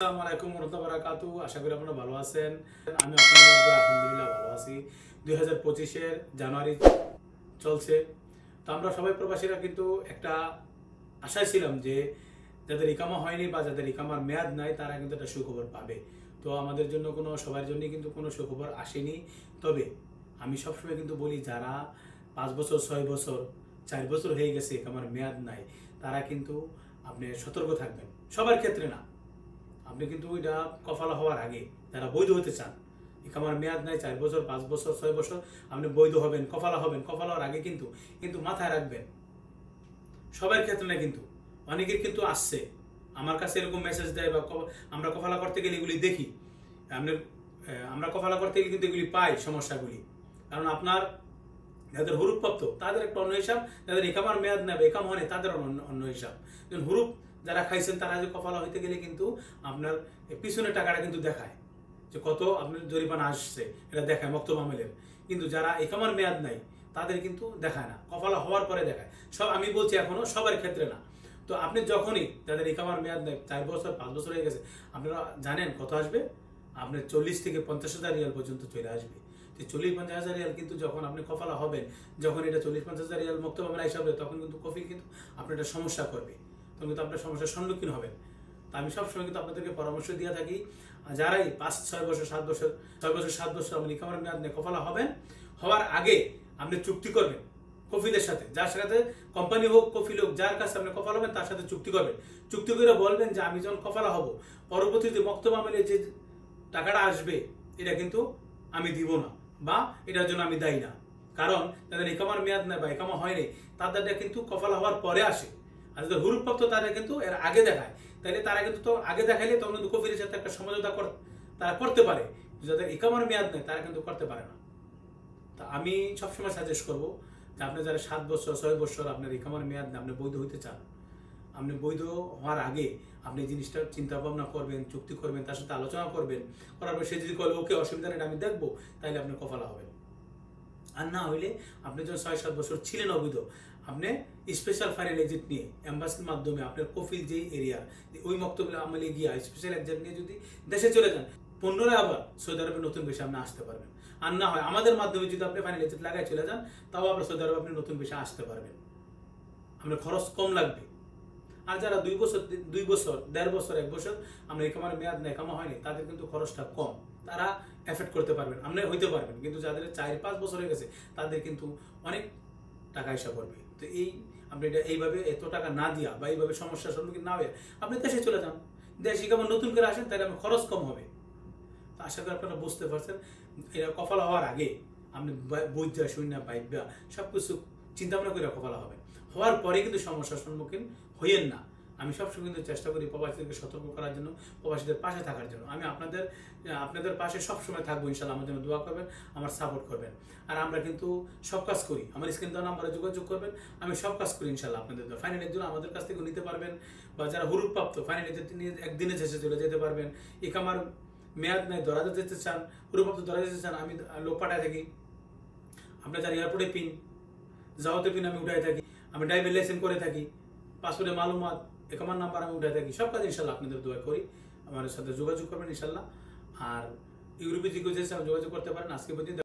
আসসালামু আলাইকুম ওয়া বারাকাতু। আশা করি আপনারা ভালো আছেন। আমি আপনাদের মধ্যে আলহামদুলিল্লাহ ভালো আছি। 2025 এর জানুয়ারি চলছে। তো আমরা সবাই প্রবাসীরা কিন্তু একটা আশায় ছিলাম যে যাদের ইকামা হয়নি বা যাদের ইকামার মেয়াদ নাই তারা কিন্তু একটা সুখবর পাবে। তো আমাদের জন্য সবার জন্যই কিন্তু কোনো সুখবর আসেনি। তবে আমি সবসময় কিন্তু বলি যারা 5 বছর 6 বছর 4 বছর হয়ে গেছে ইকামার মেয়াদ নাই তারা কিন্তু আপনি সতর্ক থাকবেন। সবার ক্ষেত্রে না, আপনি কিন্তু এটা কফালা হওয়ার আগে যারা বৈধ হতে চান, ইকামার মেয়াদ নাই 4 বছর 5 বছর 6 বছর আপনি বৈধ হবেন, কফালা হবেন, কফালা হওয়ার আগে কিন্তু মাথায় রাখবেন সবার ক্ষেত্রে না, কিন্তু অনেকের কিন্তু আসছে আমার কাছে এরকম মেসেজ দেয় বা আমরা কফালা করতে গেলে এগুলি দেখি। আপনি আমরা কফালা করতে গেলে কিন্তু এগুলি পাই সমস্যাগুলি। কারণ আপনার যাদের হুরুপ্রাপ্ত তাদের একটা অন্য হিসাব, যাদের ইকামার মেয়াদ নেবে ইকাম হয়নি তাদের অন্য হিসাব। যেমন হুরুপ যারা খাইছেন তারা যে কফালা হইতে গেলে কিন্তু আপনার পিছনের টাকাটা কিন্তু দেখায় যে কত আপনার জরিমানা আসছে, এটা দেখায় মক্তব আমেলের। কিন্তু যারা ইকামার মেয়াদ নাই তাদের কিন্তু দেখায় না, কফালা হওয়ার পরে দেখায়। আমি বলছি এখনো সবার ক্ষেত্রে না। তো আপনি যখনই যাদের ইকামার মেয়াদ নেই 4 বছর 5 বছর হয়ে গেছে, আপনারা জানেন কত আসবে? আপনার 40 থেকে 50,000 রিয়াল পর্যন্ত চলে আসবে। 40-50,000 রিয়াল কিন্তু যখন আপনি কফালা হবেন, যখন এটা 40-50,000 রিয়াল মক্তব আমলা হিসাবে, তখন কিন্তু কফিল কিন্তু আপনার একটা সমস্যা করবে, তখন কিন্তু আপনার সমস্যার সম্মুখীন হবেন। তা আমি সবসময় কিন্তু আপনাদেরকে পরামর্শ দিয়ে থাকি, যারাই 5-6 বছর 7 বছর 6 বছর 7 বছর আপনি ইকামার মেয়াদ নিয়ে কফালা হবেন, হওয়ার আগে আপনি চুক্তি করবেন কফিলের সাথে, যার সাথে কোম্পানি হোক কফিল হোক, যার কাছে আপনি কফালা হবেন তার সাথে চুক্তি করবেন। চুক্তি করে বলবেন যে আমি যখন কফালা হব, পরবর্তীতে মক্তব আমলে যে টাকাটা আসবে এটা কিন্তু আমি দিব না, বা এটার জন্য আমি দায়ী না। কারণ তাদের ইকামার মেয়াদ নেই বা ইকামা হয়নি তাদেরটা কিন্তু কফালা হওয়ার পরে আসে। আর যাদের হুরুপ্রাপ্ত তারা কিন্তু এর আগে দেখায়। তাহলে তারা কিন্তু তো আগে দেখাইলে তখন কিন্তু কফিলের সাথে একটা সমঝোতা তারা করতে পারে। যাদের ইকামার মেয়াদ নেই তারা কিন্তু করতে পারে না। তা আমি সবসময় সাজেস্ট করবো যে আপনি যারা 7 বছর 6 বছর আপনার ইকামার মেয়াদ নেই, আপনি বৈধ হইতে চান, আপনি বৈধ হওয়ার আগে আপনি জিনিসটা চিন্তা ভাবনা করবেন, চুক্তি করবেন, তার সাথে আলোচনা করবেন। করার পর সে যদি বলে ওকে অসুবিধা নেই আমি দেখবো, তাহলে আপনি কফালা হবেন। আর না হইলে আপনি যখন 6-7 বছর ছিলেন অবৈধ, আপনি স্পেশাল ফাইনাল এক্সিট নিয়ে এম্বাসির মাধ্যমে আপনার কফিল যেই এরিয়া ওই মক্তব আমলে গিয়ে স্পেশাল এক্সিট নিয়ে যদি দেশে চলে যান, 15 আবার সৌদি আরবে নতুন বেশি আপনি আসতে পারবেন। আর না হয় আমাদের মাধ্যমে যদি আপনি ফাইনাল এক্সিট লাগাই চলে যান, তাও আবার সৌদি আরবে আপনি নতুন বেশি আসতে পারবেন, আপনার খরচ কম লাগবে। আর যারা 2 বছর 1.5 বছর 1 বছর আমরা ইকামার মেয়াদ না ইকামা হয়নি, তাদের কিন্তু খরচটা কম, তারা এফোর্ড করতে পারবেন, আপনি হইতে পারবেন। কিন্তু যাদের 4-5 বছর হয়ে গেছে তাদের কিন্তু অনেক টাকা হিসাব করবে। তো আপনি এটা এইভাবে এত টাকা না দিয়া বা এইভাবে সমস্যার সম্মুখীন না হয়ে আপনি দেশে চলে যান, দেশে ইকামা নতুন করে আসেন, তাহলে আপনার খরচ কম হবে। তো আশা করি আপনারা বুঝতে পারছেন। এটা কফালা হওয়ার আগে আপনি বৈধা শূন্য বাইবা সবকিছু চিন্তা ভাবনা করে কফালা হবেন। হওয়ার পরে কিন্তু সমস্যার সম্মুখীন হইয়েন না। আমি সবসময় কিন্তু চেষ্টা করি প্রবাসীদেরকে সতর্ক করার জন্য, প্রবাসীদের পাশে থাকার জন্য। আমি আপনাদের পাশে সবসময় থাকবো ইনশাল্লাহ। আমার জন্য দোয়া করবেন, আমার সাপোর্ট করবেন। আর আমরা কিন্তু সব কাজ করি, আমার স্ক্রিন দেওয়া নাম্বারে যোগাযোগ করবেন, আমি সব কাজ করি ইনশাল্লাহ। আপনাদের ফাইনালের জন্য আমাদের কাছ থেকে নিতে পারবেন, বা যারা হুরুপ্রাপ্ত ফাইনালে একদিনে শেষে চলে যেতে পারবেন। ইকামার মেয়াদ নাই দরাজে যেতে চান, হুরুপ্রাপ্ত দরাজে যেতে চান, আমি লোক পাঠায় থাকি। আপনার যারা এয়ারপোর্টে পিন যাওয়াতে পিন আমি উঠাই থাকি, আমি ড্রাইভিং লাইসেন্স করে থাকি, পাসপোর্টে মালুমাত একামার নাম্বার আমি উঠাই থাকি। সব কাজ ইনশাল্লাহ আপনাদের দোয়া করি, আমার সাথে যোগাযোগ করবেন ইনশাল্লাহ। আর ইউরোপে যোগাযোগ করতে পারেন। আজকে পর্যন্ত